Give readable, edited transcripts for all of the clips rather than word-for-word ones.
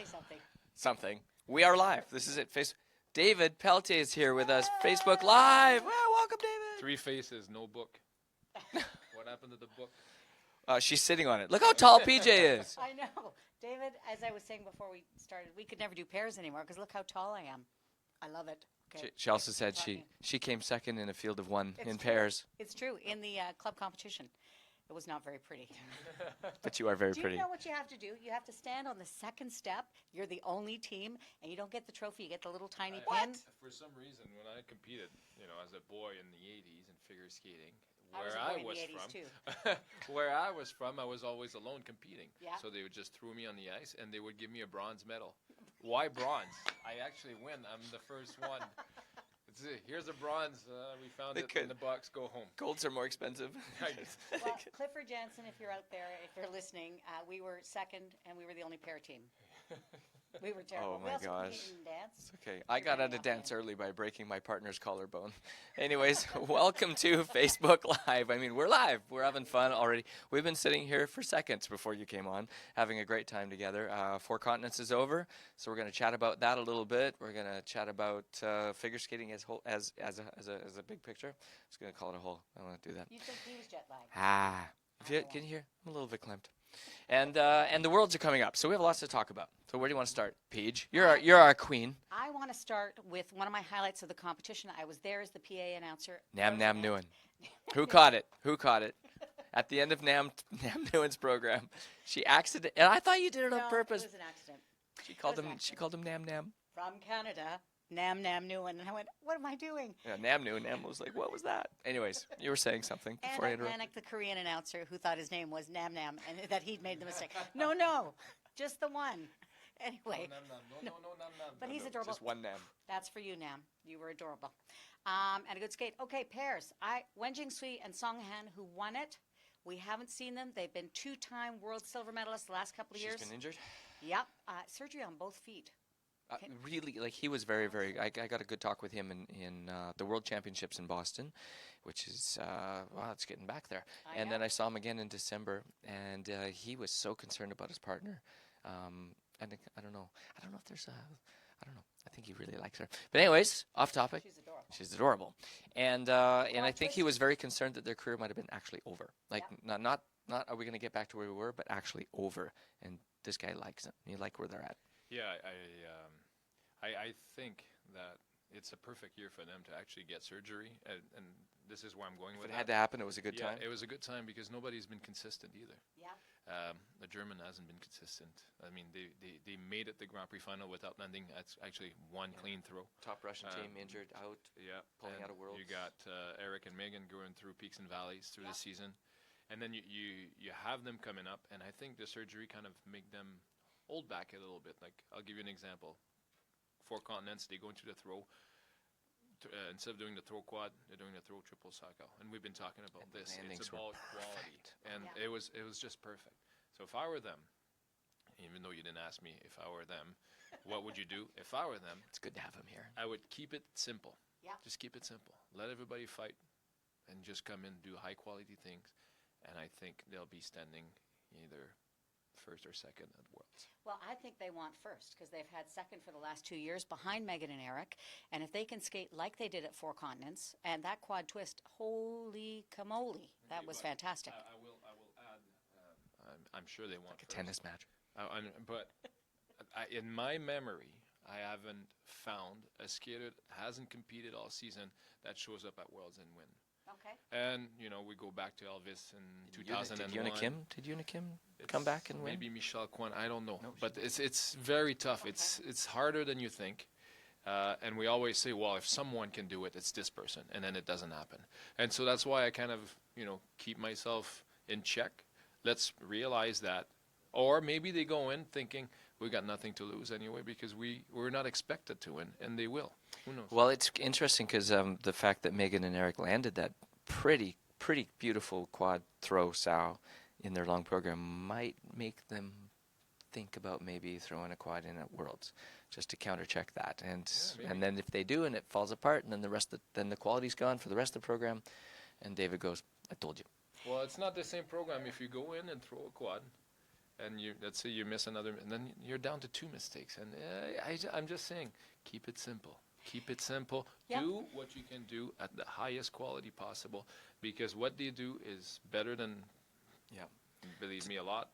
Say something. Something. We are live. This is it. David Pelletier is here with us. Facebook Live. Well, welcome, David. 3 faces, no book. What happened to the book? She's sitting on it. Look how tall PJ is. I know. David, as I was saying before we started, we could never do pairs anymore because look how tall I am. I love it. Okay. She also said she came second in a field of one in true. pairs. It's true. In the club competition. It was not very pretty. But you are very Do pretty. you know what you have to do? You have to stand on the second step. You're the only team, and you don't get the trophy. You get the little tiny pin. For some reason, when I competed, as a boy in the 80s in figure skating, I was in the 80s too. where I was from, I was always alone competing. Yeah. So they would just throw me on the ice, and they would give me a bronze medal. Why bronze? I actually win. I'm the first one. Here's a bronze. We found it in the box. Go home. Golds are more expensive. Well, Clifford Jansen, if you're out there, if you're listening, we were second, and we were the only pair team. We were terrible. Oh, my gosh. Dance. Okay, I got out of dance early by breaking my partner's collarbone. Anyways, welcome to Facebook Live. I mean, we're live. We're having fun already. We've been sitting here for seconds before you came on, having a great time together. Four Continents is over, so we're going to chat about that a little bit. We're going to chat about figure skating as a big picture. I'm just going to call it a whole. I don't want to do that. You think he was jet lagged? Can you hear? I'm a little bit clamped. And the Worlds are coming up, so we have lots to talk about. So where do you want to start, Paige? You're our queen. I want to start with one of my highlights of the competition. I was there as the PA announcer. Nam Nguyen. Who caught it? Who caught it? At the end of Nam Nguyen's program, she accident. And I thought you did it on purpose. It was an accident. She called him Nam Nam. From Canada, Nam Nguyen, and I went, "What am I doing?" Yeah, Nam Nguyen. Nam was like, "What was that?" Anyways, you were saying something before I And I interrupted. panicked the Korean announcer who thought his name was Nam and that he'd made the mistake. No, just the one. Anyway. No. But he's adorable. Just one Nam. That's for you, Nam. You were adorable. And a good skate. Okay, pairs. Wen Jingsui and Song Han, who won it. We haven't seen them. They've been 2-time world silver medalists the last couple of years. She's been injured? Yep. Surgery on both feet. Really, like he was very, very. I got a good talk with him in the World Championships in Boston, which is it's getting back there. And then I saw him again in December, and he was so concerned about his partner. I don't know if there's I don't know. I think he really likes her. But anyways, off topic. She's adorable. And I think he was very concerned that their career might have been actually over. Like not are we going to get back to where we were, but actually over. And this guy likes it. You like where they're at. Yeah, I think that it's a perfect year for them to actually get surgery, and this is where I'm going with it. If it had to happen, it was a good time? Yeah, it was a good time because nobody's been consistent either. Yeah. The German hasn't been consistent. I mean, they made it the Grand Prix final without landing. That's actually one clean throw. Top Russian team injured, out, pulling out of Worlds. You got Eric and Megan going through peaks and valleys through the season. And then you have them coming up, and I think the surgery kind of make them hold back a little bit. Like, I'll give you an example. Four Continents, they go into the throw. Instead of doing the throw quad, they're doing the throw triple Sakao. And we've been talking about this. It's about quality. And it was just perfect. So if I were them, even though you didn't ask me if I were them, what would you do? If I were them, it's good to have him here. I would keep it simple. Yeah. Just keep it simple. Let everybody fight and just come in, do high quality things. And I think they'll be standing either first or second at Worlds. Well, I think they want first because they've had second for the last 2 years behind Megan and Eric. And if they can skate like they did at Four Continents and that quad twist, holy camoli, that was fantastic. I will add, I'm sure they want like a tennis match. But in my memory, I haven't found a skater that hasn't competed all season that shows up at Worlds and win. Okay. And, we go back to Elvis in 2001. Did Yuna Kim come back and win? Maybe Michelle Kwan, I don't know. But it's very tough. Okay. It's harder than you think. And we always say, well, if someone can do it, it's this person. And then it doesn't happen. And so that's why I kind of, keep myself in check. Let's realize that. Or maybe they go in thinking, we got nothing to lose anyway because we're not expected to win, and they will. Who knows? Well, it's interesting because the fact that Megan and Eric landed that pretty beautiful quad throw sow in their long program might make them think about maybe throwing a quad in at Worlds just to countercheck that. And then if they do and it falls apart, and then then the quality's gone for the rest of the program, and David goes, "I told you." Well, it's not the same program if you go in and throw a quad. and let's say you miss another, and then you're down to 2 mistakes. And I'm just saying, keep it simple. Keep it simple. Yep. Do what you can do at the highest quality possible, because what they do is better than, believe me, a lot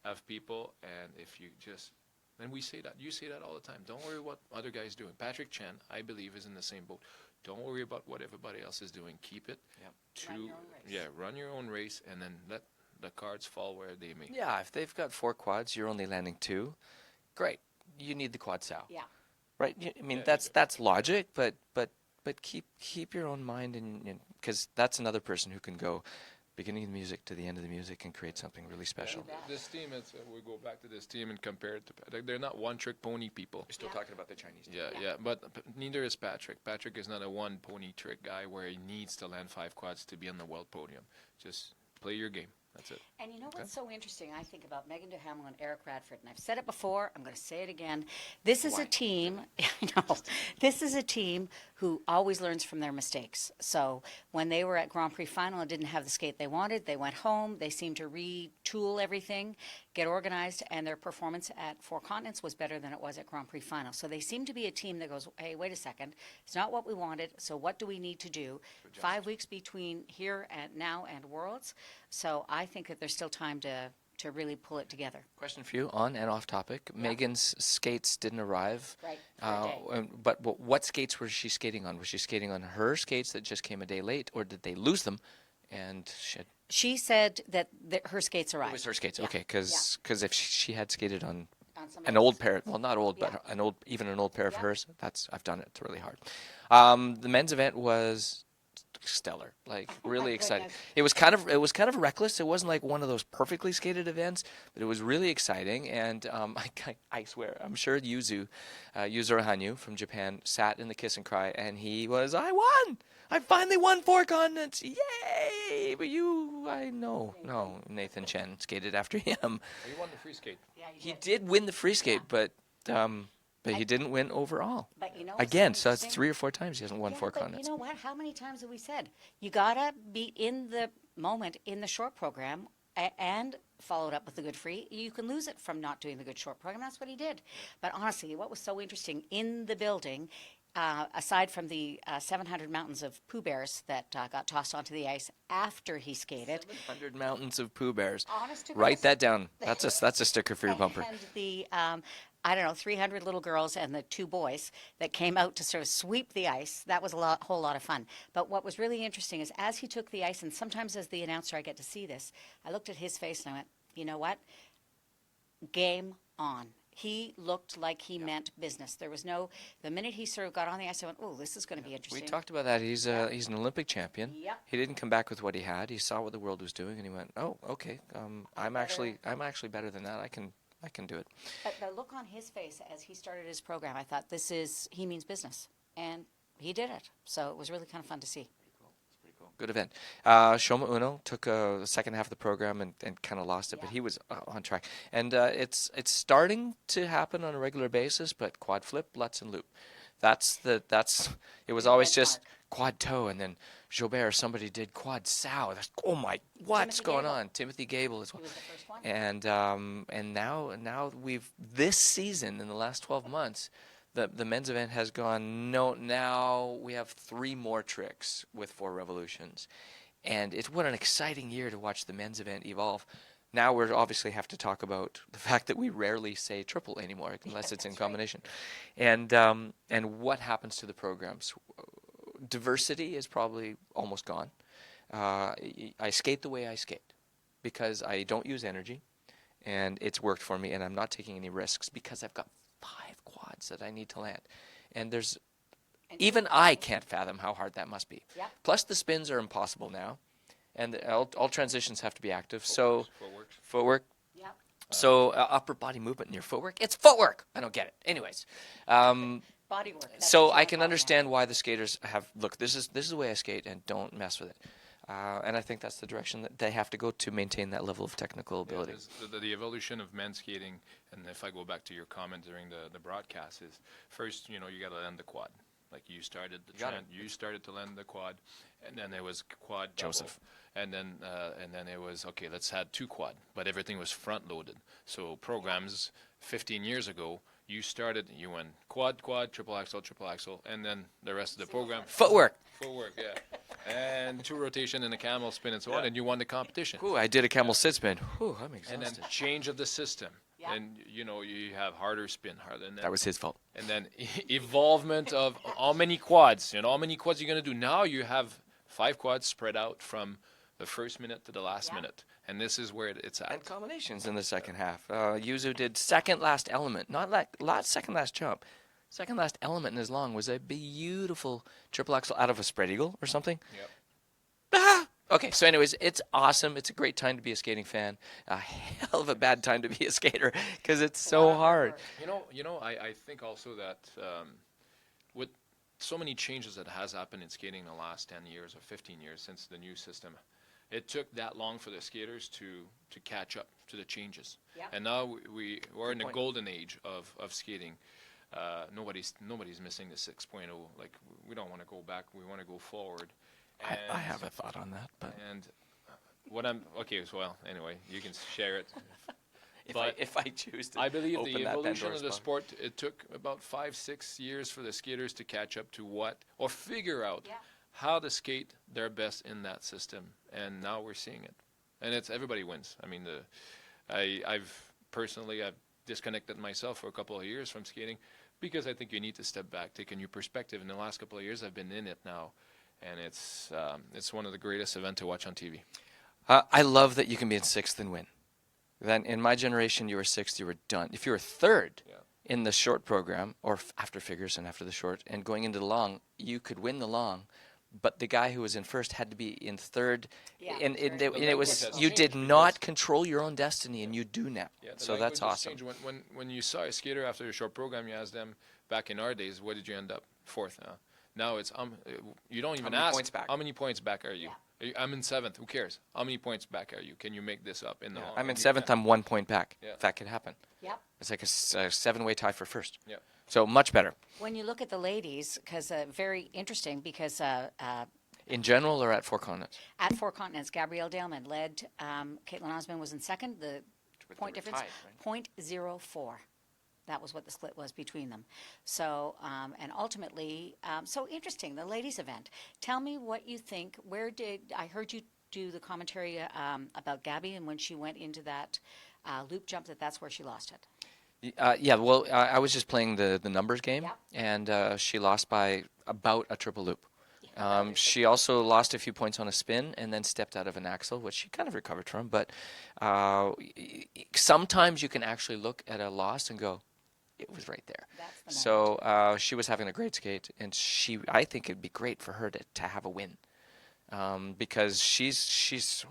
of people. And if you just, and we say that, you say that all the time. Don't worry what other guys doing. Patrick Chen, I believe, is in the same boat. Don't worry about what everybody else is doing. Keep it to Run your own race. run your own race, and then let the cards fall where they may. Yeah, if they've got 4 quads, you're only landing 2. Great. You need the quad sow. Yeah. Right? I mean, Yeah, that's logic, but keep your own mind in, because that's another person who can go beginning of the music to the end of the music and create something really special. This team, we go back to this team and compare it to, they're not one-trick pony people. We're still talking about the Chinese team. Yeah, but neither is Patrick. Patrick is not a one pony trick guy where he needs to land 5 quads to be on the world podium. Just play your game. That's it. And you know what's so interesting, I think, about Megan Duhamel and Eric Radford, and I've said it before, I'm going to say it again. This is a team, I know, this is a team who always learns from their mistakes. So when they were at Grand Prix final and didn't have the skate they wanted, they went home, they seemed to retool everything, get organized, and their performance at Four Continents was better than it was at Grand Prix final. So they seem to be a team that goes, hey, wait a second, it's not what we wanted, so what do we need to do? 5 weeks between here and now and Worlds. So I think that there's still time to really pull it together. Question for you, on and off topic. Megan's skates didn't arrive. Right, for a day. But what skates was she skating on? Was she skating on her skates that just came a day late, or did they lose them? And She said that her skates arrived. it was her skates, Yeah. okay, because if she had skated on On some an others. old pair, well, not old, Yeah. but even an old pair of Yeah. hers, I've done it. It's really hard. The men's event was stellar, like really my exciting. goodness. It was kind of reckless. It wasn't like one of those perfectly skated events, but it was really exciting. And I swear, I'm sure Yuzuru Hanyu from Japan sat in the kiss and cry, and he was, I won! I finally won 4 continents! Yay! But no, Nathan Chen skated after him. He won the free skate. Yeah, He did win the free skate, but he didn't win overall. But you know what's Again, so so that's interesting? 3 or 4 times he hasn't won Yeah, 4 but continents. you know what? How many times have we said you gotta be in the moment in the short program and followed up with the good free? You can lose it from not doing the good short program. That's what he did. But honestly, what was so interesting in the building, aside from the 700 mountains of Pooh Bears that got tossed onto the ice after he skated, 700 mountains of Pooh Bears. honest to Write goodness, that down. That's a sticker for your bumper. and the I don't know, 300 little girls and the 2 boys that came out to sort of sweep the ice. That was whole lot of fun. But what was really interesting is as he took the ice, and sometimes as the announcer I get to see this, I looked at his face and I went, you know what? Game on. He looked like he meant business. There was the minute he sort of got on the ice, I went, oh, this is going to be We interesting. talked about that. He's an Olympic champion. Yep. He didn't come back with what he had. He saw what the world was doing, and he went, "Oh, okay. I'm actually better than that. I can do it." But the look on his face as he started his program, I thought, he means business. And he did it. So it was really kind of fun to see. Good event. Shoma Uno took the second half of the program and kind of lost it, but he was on track. And it's starting to happen on a regular basis, but quad flip, Lutz, and loop. It was always just quad toe, and then Jobert, somebody did quad sow. Oh my, what's Timothy going Gable. on? Timothy Gable as He well. was the first one. And now we've this season in the last 12 months. The men's event has gone, no, now we have 3 more tricks with 4 revolutions. And what an exciting year to watch the men's event evolve. Now we obviously have to talk about the fact that we rarely say triple anymore unless it's in combination. And what happens to the programs. Diversity is probably almost gone. I skate the way I skate because I don't use energy, and it's worked for me, and I'm not taking any risks because I've got 5 quads that I need to land. And even I can't fathom how hard that must be. Yeah. Plus the spins are impossible now, and all transitions have to be active. So footwork. Yeah. So upper body movement in your footwork. It's footwork. I don't get it. Anyways, Body work. that's so what I you can call it now. understand why the skaters have look. This is the way I skate, and don't mess with it. And I think that's the direction that they have to go to maintain that level of technical ability. The evolution of men's skating, and if I go back to your comment during the broadcast, is first, you got to land the quad. Like you started the Got it. trend, you started to land the quad, and then there was quad double, Joseph. and then it was okay. Let's add 2 quad, but everything was front loaded. So programs 15 years ago, you went quad, triple axle, and then the rest of the program Footwork. yeah, and 2 rotation and a camel spin and so on, and you won the competition. Ooh, I did a camel sit spin. Ooh, I'm And then exhausted. change of the system, Yeah. and you have harder spin, harder than That was his fault. and then evolvement of how many quads, how many quads you're going to do. Now you have 5 quads spread out from the first minute to the last Yeah. minute, and this is where it's at. And combinations in the second half. Yuzu did second last element, not second last jump. Second last element in his long was a beautiful triple axel out of a spread eagle or something. Yep. Ah! Okay, so anyways, it's awesome. It's a great time to be a skating fan. A hell of a bad time to be a skater because it's so hard. I think also that with so many changes that has happened in skating in the last 10 years or 15 years since the new system, it took that long for the skaters to catch up to the changes. Yeah. And now we're in the point. golden age of skating. Nobody's missing the 6.0. Like we don't want to go back. We want to go forward. I have a thought on that, but And what I'm okay. So well, anyway, you can share it. if I choose to, I believe open the that evolution Pandora's of the box. sport, it took about 5-6 years for the skaters to catch up to or figure out Yeah. how to skate their best in that system. And now we're seeing it. And it's everybody wins. I mean, I've disconnected myself for a couple of years from skating because I think you need to step back, take a new perspective. In the last couple of years, I've been in it now. And it's one of the greatest events to watch on TV. I love that you can be in sixth and win. Then in my generation, you were sixth, you were done. If you were third Yeah. in the short program, or after figures and after the short, and going into the long, you could win the long, but the guy who was in first had to be in third. Yeah, and very and good. it was The language has you changed did because- not control your own destiny, and you do now. Yeah, the So that's language has awesome. changed. When you saw a skater after a short program, you asked them back in our days, what did you end up? Fourth. Now it's you don't even many ask points back? how many points back are you? Yeah. I'm in seventh. Who cares? How many points back are you? Can you make this up in the long? I'm in You seventh. can't. I'm 1 point back. Yeah. That could happen. Yep. It's like a 7-way tie for first. Yeah. So much better. When you look at the ladies, because very interesting, because In general or at Four Continents? at Four Continents, Gabrielle Daleman led. Caitlin Osmond was in second. The But point they were difference, tied, 0.04. That was what the split was between them. So, and ultimately, so interesting, the ladies' event. Tell me what you think. I heard you do the commentary about Gabby, and when she went into that loop jump, that's where she lost it. Yeah, well, I was just playing the numbers game, Yep. and she lost by about a triple loop. She also lost a few points on a spin and then stepped out of an axle, which she kind of recovered from. But sometimes you can actually look at a loss and go, it was right there. That's the moment. So she was having a great skate, and I think it'd be great for her to have a win, because she's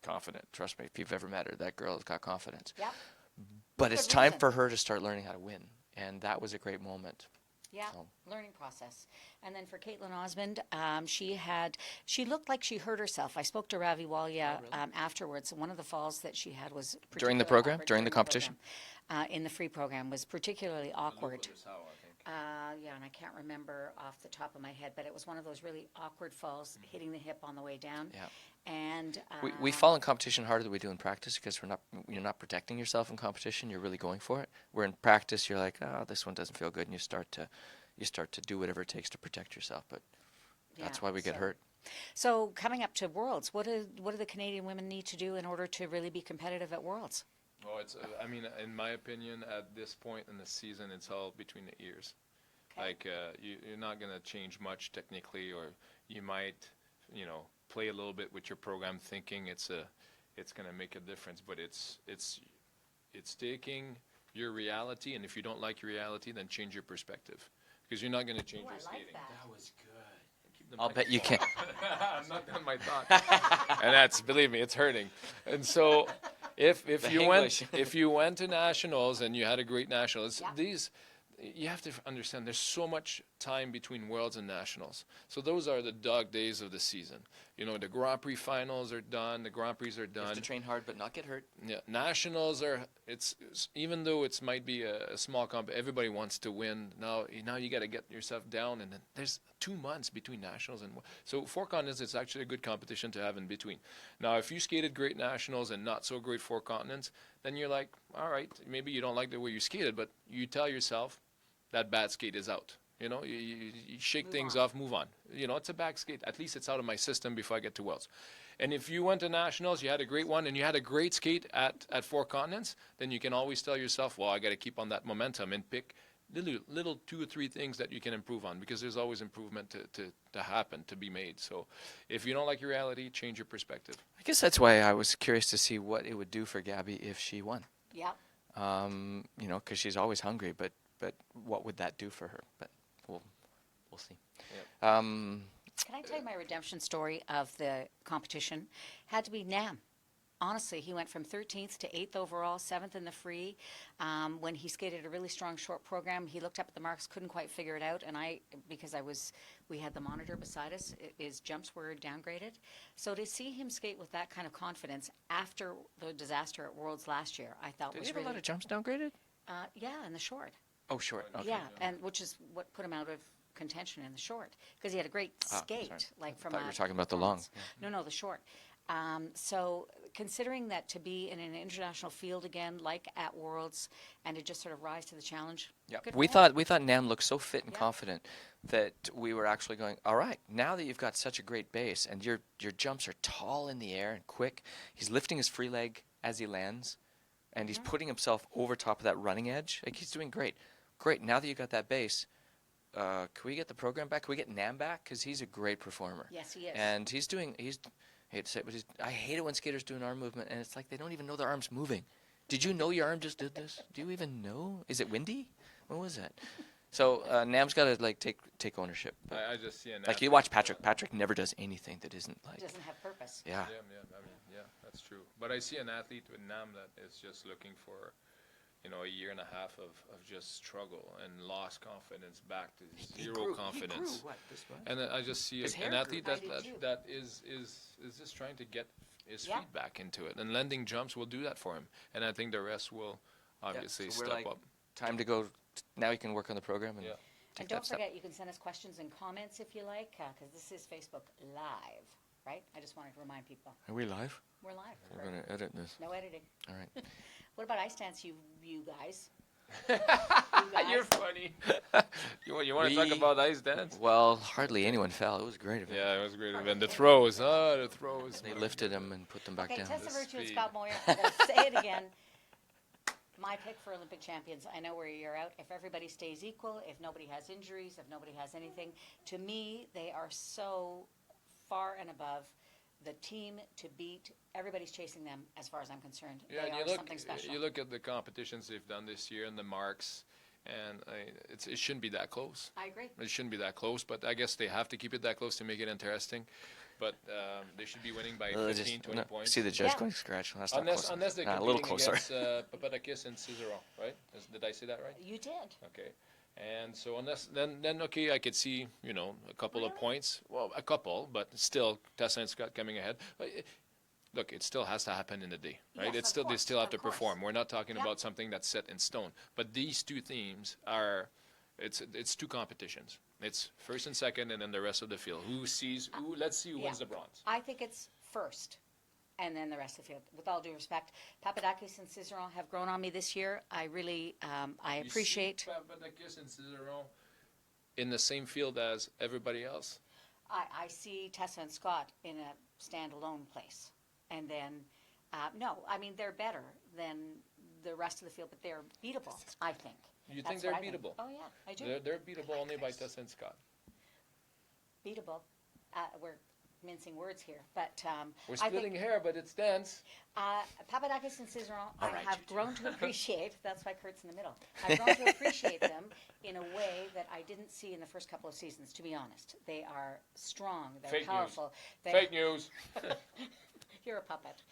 confident. Trust me, if you've ever met her, that girl has got confidence. Yep. But Good it's time reason. for her to start learning how to win, and that was a great moment. Yeah, So- learning process. And then for Caitlin Osmond, she looked like she hurt herself. I spoke to Ravi Walia afterwards. One of the falls that she had was During the particularly program? awkward During the competition? program. In the free program was particularly awkward. Yeah, and I can't remember off the top of my head, but it was one of those really awkward falls, hitting the hip on the way down. Yeah. And We fall in competition harder than we do in practice because you're not protecting yourself in competition. You're really going for it. Where in practice, you're like, oh, this one doesn't feel good, and you start to do whatever it takes to protect yourself. But that's yeah, why we get so- hurt. So coming up to Worlds, what do the Canadian women need to do in order to really be competitive at Worlds? Well, I mean, in my opinion, at this point in the season, it's all between the ears. Okay. Like you're not going to change much technically, or you might, play a little bit with your program, thinking it's going to make a difference. But it's taking your reality, and if you don't like your reality, then change your perspective, because you're not going to change Ooh, I your like skating. that. Was good. I'll bet you can. I'm not done my thought. And that's, believe me, it's hurting. And so if The you English. went to nationals and you had a great nationals, Yeah. these you have to understand there's so much time between Worlds and Nationals. So those are the dog days of the season. You know, the Grand Prix finals are done, the Grand Prix are You have done. to train hard but not get hurt. Yeah, Nationals are it's even though it might be a small comp, everybody wants to win. Now you got to get yourself down, and then there's 2 months between Nationals and so Four Continents is actually a good competition to have in between. Now, if you skated great Nationals and not so great Four Continents, then you're like, all right, maybe you don't like the way you skated, but you tell yourself that bad skate is out. You know, you shake Move things on. off, move on. You know, it's a back skate. At least it's out of my system before I get to Worlds. And if you went to Nationals, you had a great one, and you had a great skate at Four Continents, then you can always tell yourself, well, I got to keep on that momentum and pick little 2 or 3 things that you can improve on, because there's always improvement to happen, to be made. So if you don't like your reality, change your perspective. I guess that's why I was curious to see what it would do for Gabby if she won. Yeah. You know, because she's always hungry, but what would that do for her? But we'll see. Can I tell you my redemption story of the competition? Had to be Nam. Honestly, he went from 13th to 8th overall, 7th in the free. When he skated a really strong short program, he looked up at the marks, couldn't quite figure it out, and we had the monitor beside us, his jumps were downgraded. So to see him skate with that kind of confidence after the disaster at Worlds last year, I thought Did was he have really... a lot of jumps downgraded? Yeah, in the short. Oh, short. Okay. Yeah, and which is what put him out of contention in the short, because he had a great skate, sorry. like from thought you were talking about the long. No, the short. So considering that to be in an international field again, like at Worlds, and to just sort of rise to the challenge. Yeah, good we for him. thought Nam looked so fit and Yeah. confident that we were actually going, all right, now that you've got such a great base and your jumps are tall in the air and quick, he's lifting his free leg as he lands, and he's putting himself over top of that running edge. Like, he's doing great. Great, now that you got that base, can we get the program back? Can we get Nam back? Because he's a great performer. Yes, he is. And I hate to say it, but I hate it when skaters do an arm movement, and it's like they don't even know their arm's moving. Did you know your arm just did this? Do you even know? Is it windy? What was that? So Nam's got to like take ownership. But, I just see an like, you athlete, watch Patrick. Patrick never does anything that isn't like. Doesn't have purpose. Yeah. Yeah, that's true. But I see an athlete with Nam that is just looking for, you know, a year and a half of just struggle and lost confidence back to zero confidence. And I just see His hair an athlete grew. that, I did too. that is just trying to get his Yeah. feet back into it. And landing jumps will do that for him. And I think the rest will obviously so we're step like, up. Time to go. Now you can work on the program and Yeah. take And don't that step. forget, you can send us questions and comments if you like, because this is Facebook Live, right? I just wanted to remind people. Are we live? We're live. We're going to edit this. No editing. All right. What about ice dance, you guys? You're funny. you want to talk We- about ice dance? Well, hardly anyone fell. It was a great event. Yeah, it was a great event. The throws. The throws. They lifted him and put them back Okay, down. Tessa Virtue and speed. Scott Moyer, I'm going to say it again. My pick for Olympic champions, I know where you're out. If everybody stays equal, if nobody has injuries, if nobody has anything, to me, they are so far and above the team to beat. Everybody's chasing them, as far as I'm concerned. Yeah, they and are something special. you look at the competitions they've done this year and the marks, and it shouldn't be that close. I agree. It shouldn't be that close, but I guess they have to keep it that close to make it interesting. But they should be winning by 15, 20 points. See the judge Yeah. going scratch. That's not close Unless they're enough. competing A little closer. against Papadakis and Cizeron, right? Did I say that right? You did. Okay. And so unless then okay, I could see, you know, a couple of Really? points. Well, a couple, but still Tessa and Scott coming ahead. Look, it still has to happen in the day, right? Yes, It's of still they course, still have of to course. perform. We're not talking Yeah. about something that's set in stone. But these two teams are it's two competitions. It's first and second, and then the rest of the field. Let's see who wins the bronze. I think it's first, and then the rest of the field. With all due respect, Papadakis and Cizeron have grown on me this year. I really, I appreciate. You see Papadakis and Cizeron in the same field as everybody else. I see Tessa and Scott in a standalone place, and then no, I mean they're better than the rest of the field, but they're beatable. I think. You That's think they're what I beatable? Oh yeah, I do. They're beatable only by Tessa and Scott. Beatable. We're mincing words here, but We're I splitting think hair, but it's dance. Papadakis and Cizeron, All I right, have you two. grown to appreciate. That's why Kurt's in the middle. I've grown to appreciate them in a way that I didn't see in the first couple of seasons. To be honest, they are strong. They're Fake news. powerful. Fake news. You're a puppet.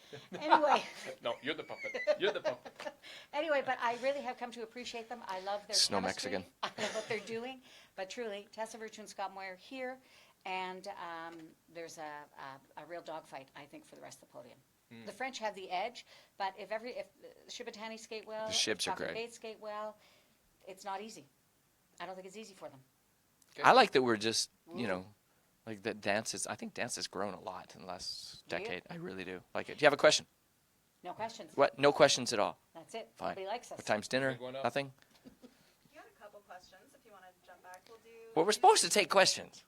Anyway. No, you're the puppet. You're the puppet. Anyway, but I really have come to appreciate them. I love their Snow chemistry. Mexican. I love what they're doing. But truly, Tessa Virtue and Scott Moyer here, and there's a real dogfight, I think, for the rest of the podium. The French have the edge, but if Shibatani skate well, The Shibs if are great. Bates skate well, it's not easy. I don't think it's easy for them. I like that we're just, you know, like that dance is, I think dance has grown a lot in the last Do you? decade. I really do. Like it. Do you have a question? No questions. What? No questions at all. That's it. Fine. Nobody likes us. What time's dinner? Big one up. Nothing? You had a couple questions. If you want to jump back, we'll do. Well, we're supposed to take questions.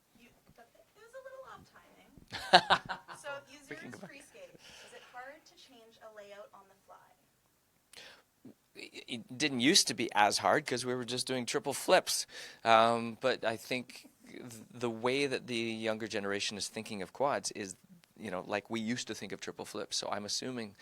But it was a little off timing. So, We can users go back. free skate. Is it hard to change a layout on the fly? It didn't used to be as hard because we were just doing triple flips. But I think the way that the younger generation is thinking of quads is, you know, like we used to think of triple flips. So I'm assuming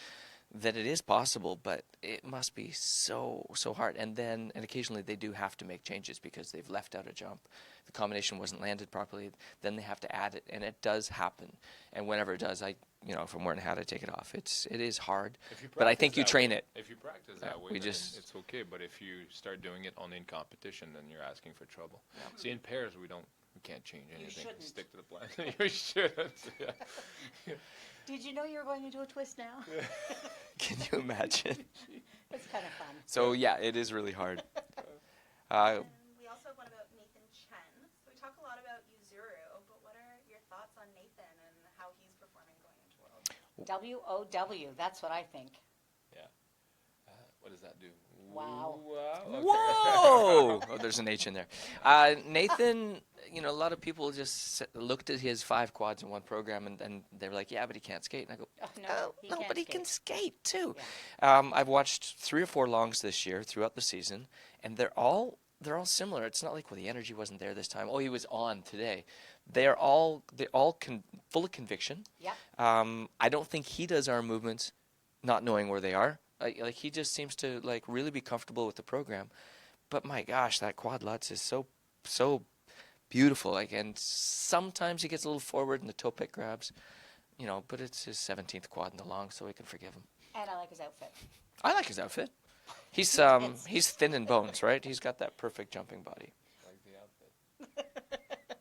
that it is possible, but it must be so hard. And occasionally they do have to make changes because they've left out a jump. The combination wasn't landed properly. Then they have to add it, and it does happen. And whenever it does, if I'm wearing a hat, I take it off. It is hard, If you but I practice think you that train way- it. If you practice Yeah, that way, we then just- it's okay. But if you start doing it only in competition, then you're asking for trouble. See, in pairs, we can't change anything. shouldn't. Stick to the plan. You shouldn't. Yeah. Did you know you were going into a twist now? Can you imagine? It's kind of fun. So yeah, it is really hard. And we also have one about Nathan Chen. So we talk a lot about Yuzuru, but what are your thoughts on Nathan and how he's performing going into Worlds? WOW, that's what I think. What does that do? Wow. Wow. Okay. Whoa! Oh, there's an H in there. Nathan, a lot of people just looked at his 5 quads in one program and they were like, yeah, but he can't skate. And I go, Oh, no, he can't but he skate. can skate too. Yeah. I've watched 3 or 4 longs this year throughout the season, and they're all similar. It's not like, well, the energy wasn't there this time. Oh, he was on today. They're all full of conviction. Yep. I don't think he does our movements not knowing where they are. Like he just seems to really be comfortable with the program. But my gosh, that quad Lutz is so beautiful. And sometimes he gets a little forward and the toe pick grabs, but it's his 17th quad in the long, so we can forgive him. And I like his outfit. I like his outfit. He's thin in bones, right? He's got that perfect jumping body. Like the outfit.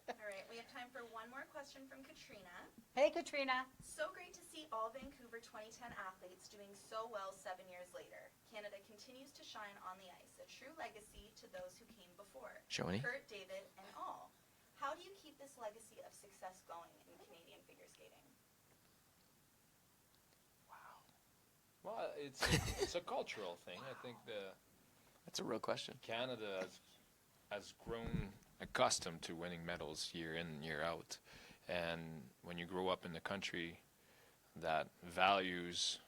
All right, we have time for one more question from Katrina. Hey, Katrina. So great to see all Vancouver 2010 athletes doing so well 7 years later. Canada continues to shine on the ice, a true legacy to those who came before. Shoni? Kurt, David, and all. How do you keep this legacy of success going in Canadian figure skating? Well, it's a cultural thing. I think That's a real question. Canada has grown accustomed to winning medals year in, year out. And when you grow up in the country that values,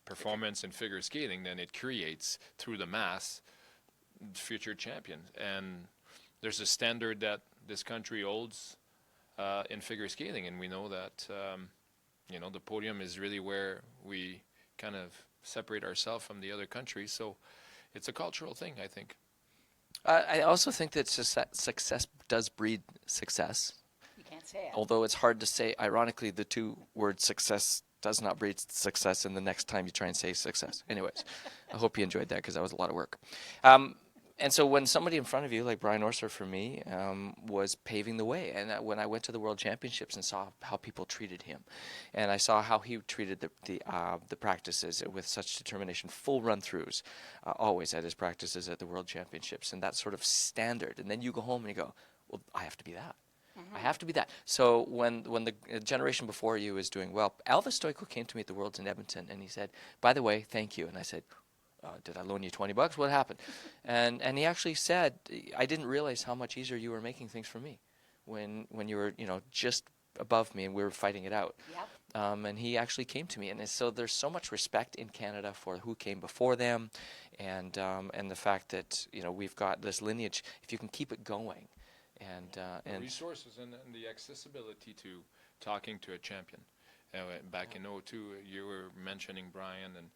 performance in figure skating, then it creates through the mass future champions. And there's a standard that this country holds in figure skating, and we know that the podium is really where we kind of separate ourselves from the other countries. So it's a cultural thing, I think. I also think that success does breed success. You can't say it. Although it's hard to say, ironically, the 2 words success does not breed success in the next time you try and say success. Anyways, I hope you enjoyed that because that was a lot of work. And so when somebody in front of you, like Brian Orser for me, was paving the way, and when I went to the World Championships and saw how people treated him, and I saw how he treated the practices with such determination, full run-throughs, always at his practices at the World Championships, and that sort of standard. And then you go home and you go, well, I have to be that. I have to be that. So when the generation before you is doing well, Elvis Stoico came to me at the Worlds in Edmonton, and he said, by the way, thank you. And I said, did I loan you $20? What happened? And he actually said, I didn't realize how much easier you were making things for me when you were, just above me and we were fighting it out. Yep. And he actually came to me. And so there's so much respect in Canada for who came before them and the fact that, we've got this lineage, if you can keep it going. The resources and the accessibility to talking to a champion. Back in '02, you were mentioning Brian, and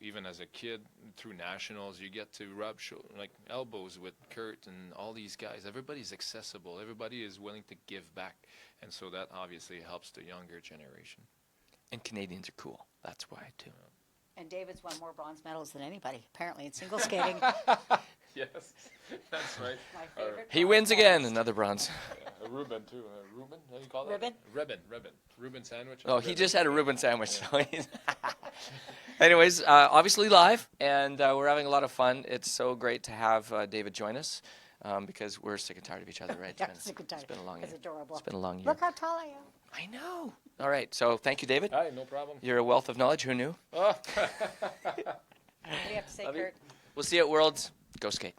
even as a kid through nationals, you get to rub elbows with Kurt and all these guys. Everybody's accessible. Everybody is willing to give back, and so that obviously helps the younger generation. And Canadians are cool. That's why too. And David's won more bronze medals than anybody, apparently, in single skating. Yes, that's right. My favorite. He bronze wins again, medalist. another bronze. A Reuben too. Reuben, how do you call that? Ribbon? Ribbon. Reuben sandwich. Oh, he Ribbon. just had a Reuben sandwich. So he's anyways, obviously live, and we're having a lot of fun. It's so great to have David join us because we're sick and tired of each other, right? Yeah, sick and tired. It's been a long year. It's adorable. It's been a long year. Look how tall I am. I know. All right. So thank you, David. Hi, no problem. You're a wealth of knowledge. Who knew? Oh. What do you have to say, Love you. Kurt? We'll see you at Worlds. Go skate.